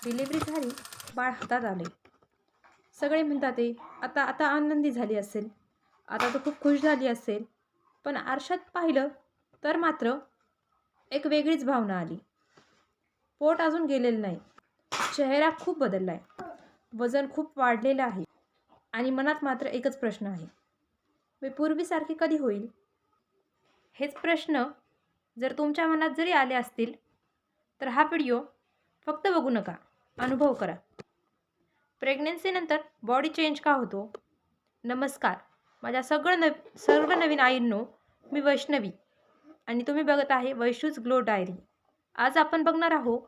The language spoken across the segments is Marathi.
डिलिव्हरी झाली, बाळ हातात आले. सगळे म्हणतात ते आता आता आनंदी झाली असेल, आता तो खूप खुश झाली असेल. पण आरशात पाहिलं तर मात्र एक वेगळीच भावना आली. पोट अजून गेलेलं नाही, चेहरा खूप बदलला आहे, वजन खूप वाढलेलं आहे आणि मनात मात्र एकच प्रश्न आहे, मी पूर्वीसारखी कधी होईल? हेच प्रश्न जर तुमच्या मनात जरी आले असतील तर हा व्हिडिओ फक्त बघू नका, अनुभव करा. प्रेग्नन्सीनंतर बॉडी चेंज का होतो? नमस्कार, माझ्या सर्व नवीन आईंनो, मी वैष्णवी आणि तुम्ही बघत आहे वैशूज ग्लो डायरी. आज आपण बघणार आहोत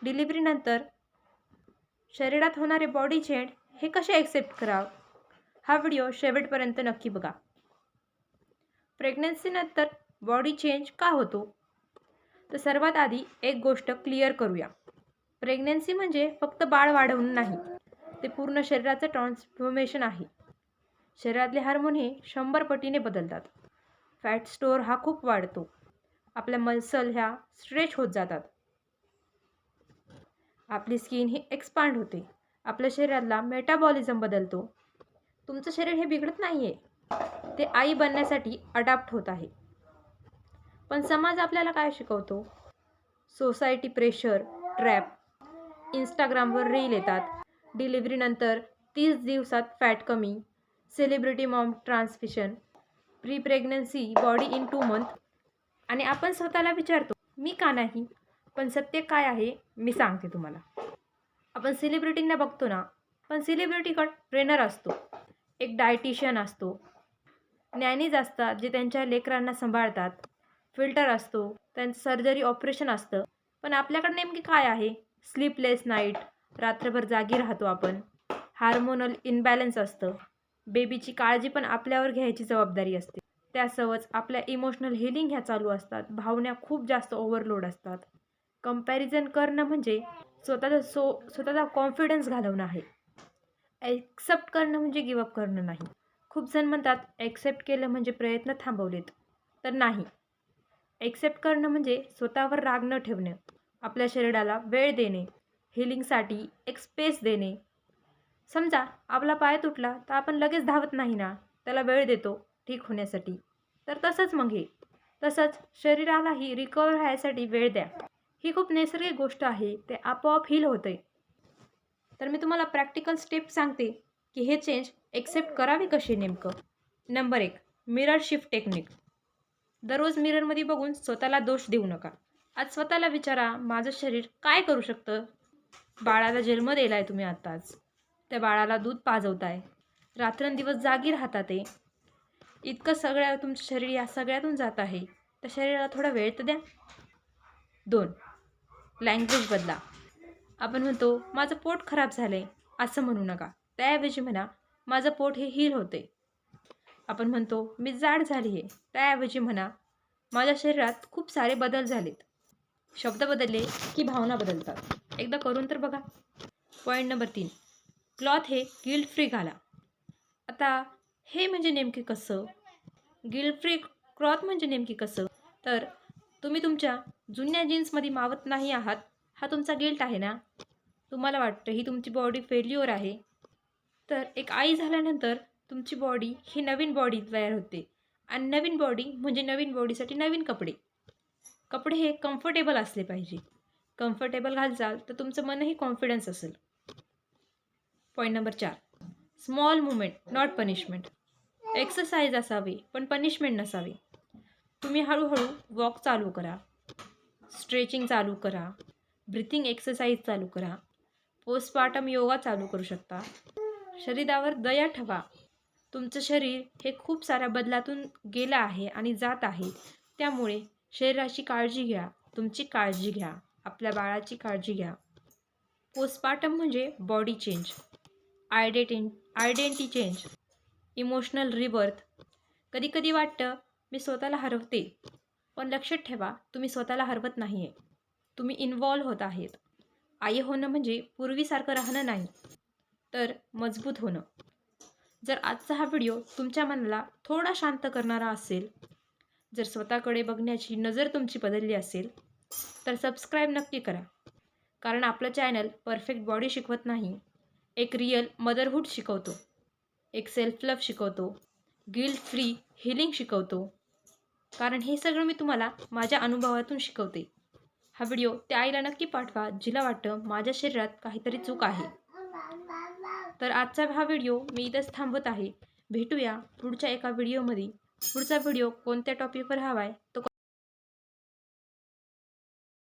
डिलिव्हरीनंतर शरीरात होणारे बॉडी चेंज हे कसे ॲक्सेप्ट करावं. हा व्हिडिओ शेवटपर्यंत नक्की बघा. प्रेग्नन्सीनंतर बॉडी चेंज का होतो? तर सर्वात आधी एक गोष्ट क्लिअर करूया. प्रेग्नन्सी म्हणजे फक्त बाळ वाढवणं नाही, ते पूर्ण शरीराचं ट्रान्सफॉर्मेशन आहे. शरीरातले हार्मोन हे 100 पटीने बदलतात. फॅट स्टोअर हा खूप वाढतो, आपल्या मसल ह्या स्ट्रेच होत जातात, आपली स्किन ही एक्सपांड होते, आपल्या शरीरातला मेटाबॉलिझम बदलतो. तुमचं शरीर हे बिघडत नाही आहे, ते आई बनण्यासाठी अडॅप्ट होत आहे. पण समाज आपल्याला काय शिकवतो? सोसायटी प्रेशर, ट्रॅप, इंस्टाग्रामवर रील येतात, डिलिव्हरीनंतर 30 दिवसात फॅट कमी, celebrity mom transformation, pre pregnancy body in 2 month. आणि आपण स्वतःला विचारतो, मी का नाही? पण सत्य काय आहे मी सांगते तुम्हाला. आपण सेलिब्रिटींना बघतो ना, पण सेलिब्रिटीकडे ट्रेनर असतो, एक डायटिशियन असतो, नॅनीज असतात जे त्यांच्या लेकरांना सांभाळतात, फिल्टर असतो, त्यांचं सर्जरी ऑपरेशन असतं. पण आपल्याकडे नेमकी काय आहे? स्लीपलेस नाईट, रात्रभर जागी राहतो आपण, हार्मोनल इनबॅलन्स असतं, बेबीची काळजी पण आपल्यावर घ्यायची जबाबदारी असते. त्यासोबत आपल्या इमोशनल हिलिंग ह्या चालू असतात, भावना खूप जास्त ओव्हरलोड असतात. कंपॅरिझन करणं म्हणजे स्वतःचा कॉन्फिडन्स घालवणं आहे. ॲक्सेप्ट करणं म्हणजे गिवअप करणं नाही. खूप जण म्हणतात ॲक्सेप्ट केलं म्हणजे प्रयत्न थांबवलेत, तर नाही. ॲक्सेप्ट करणं म्हणजे स्वतःवर राग न ठेवणं, आपल्या शरीराला वेळ देणे, हिलिंगसाठी एक स्पेस देणे. समजा आपला पाय तुटला तर आपण लगेच धावत नाही ना, त्याला वेळ देतो ठीक होण्यासाठी. तर तसंच मग हे तसंच शरीरालाही रिकवर व्हायसाठी वेळ द्या. ही खूप नैसर्गिक गोष्ट आहे, ते आपोआप हील होते. तर मी तुम्हाला प्रॅक्टिकल स्टेप सांगते की हे चेंज ॲक्सेप्ट करावे कसे नेमकं. Number 1, mirror shift technique. दररोज मिररमध्ये बघून स्वतःला दोष देऊ नका. आज स्वतःला विचारा, माझं शरीर काय करू शकतं? बाळाला जन्म दिलाय तुम्ही आत्ताच, त्या बाळाला दूध पाजवताय, रात्रंदिवस जागी राहता, ते इतकं सगळं तुमचं शरीर या सगळ्यातून जात आहे, त्या शरीराला थोडा वेळ तर द्या. 2, लँग्वेज बदला. आपण म्हणतो माझं पोट खराब झालंय, असं म्हणू नका. त्याऐवजी म्हणा माझं पोट हे हील होते. आपण म्हणतो मी जाड झाली आहे, त्याऐवजी म्हणा माझ्या शरीरात खूप सारे बदल झालेत. शब्द बदलले की भावना बदलतात. एकदा करून तर बघा. पॉईंट नंबर 3, क्लॉथ हे गिल्ट फ्री घाला. आता हे म्हणजे नेमके कसं? गिल्ट फ्री क्लॉथ म्हणजे नेमकी कसं? तर तुम्ही तुमच्या जुन्या जीन्समध्ये मावत नाही आहात, हा तुमचा गिल्ट आहे ना. तुम्हाला वाटतं ही तुमची बॉडी फेल्युअर आहे. तर एक आई झाल्यानंतर तुमची बॉडी ही नवीन बॉडी तयार होते आणि नवीन बॉडी म्हणजे नवीन बॉडीसाठी नवीन कपडे. कपडे हे कम्फर्टेबल असले पाहिजे. कम्फर्टेबल घालचाल तर तुमचं मनही कॉन्फिडन्स असेल. Point number 4, small movement not punishment. Exercise असावी पण पनिशमेंट नसावी. तुम्ही हळूहळू वॉक चालू करा, स्ट्रेचिंग चालू करा, ब्रिथिंग एक्सरसाइज चालू करा, पोस्टपार्टम योगा चालू करू शकता. शरीरावर दया ठेवा. तुमचं शरीर हे खूप साऱ्या बदलातून गेलं आहे आणि जात आहे. त्यामुळे शरीराची काळजी घ्या, तुमची काळजी घ्या, आपल्या बाळाची काळजी घ्या. पोस्टपार्टम म्हणजे body change, identity change, emotional rebirth. कधी कधी वाटतं मी स्वतःला हरवते, पण लक्षात ठेवा तुम्ही स्वतःला हरवत नाही आहे, तुम्ही इन्व्हॉल्व होत आहेत. आई होणं म्हणजे पूर्वीसारखं राहणं नाही, तर मजबूत होणं. जर आजचा हा व्हिडिओ तुमच्या मनाला थोडा शांत करणारा असेल, जर स्वतःकडे बघण्याची नजर तुमची बदलली असेल, तर सबस्क्राईब नक्की करा. कारण आपलं चॅनल परफेक्ट बॉडी शिकवत नाही, एक रिअल मदरहूड शिकवतो, एक सेल्फ लव्ह शिकवतो, गिल्ट फ्री हीलिंग शिकवतो. कारण हे सगळं मी तुम्हाला माझ्या अनुभवातून शिकवते. हा व्हिडिओ त्या आईला नक्की पाठवा जिला वाटतं माझ्या शरीरात काहीतरी चूक आहे. तर आजचा हा व्हिडिओ मी इथंच थांबवत आहे. भेटूया पुढच्या एका व्हिडिओमध्ये. पुढचा व्हिडिओ कोणत्या टॉपिकवर हवा आहे तो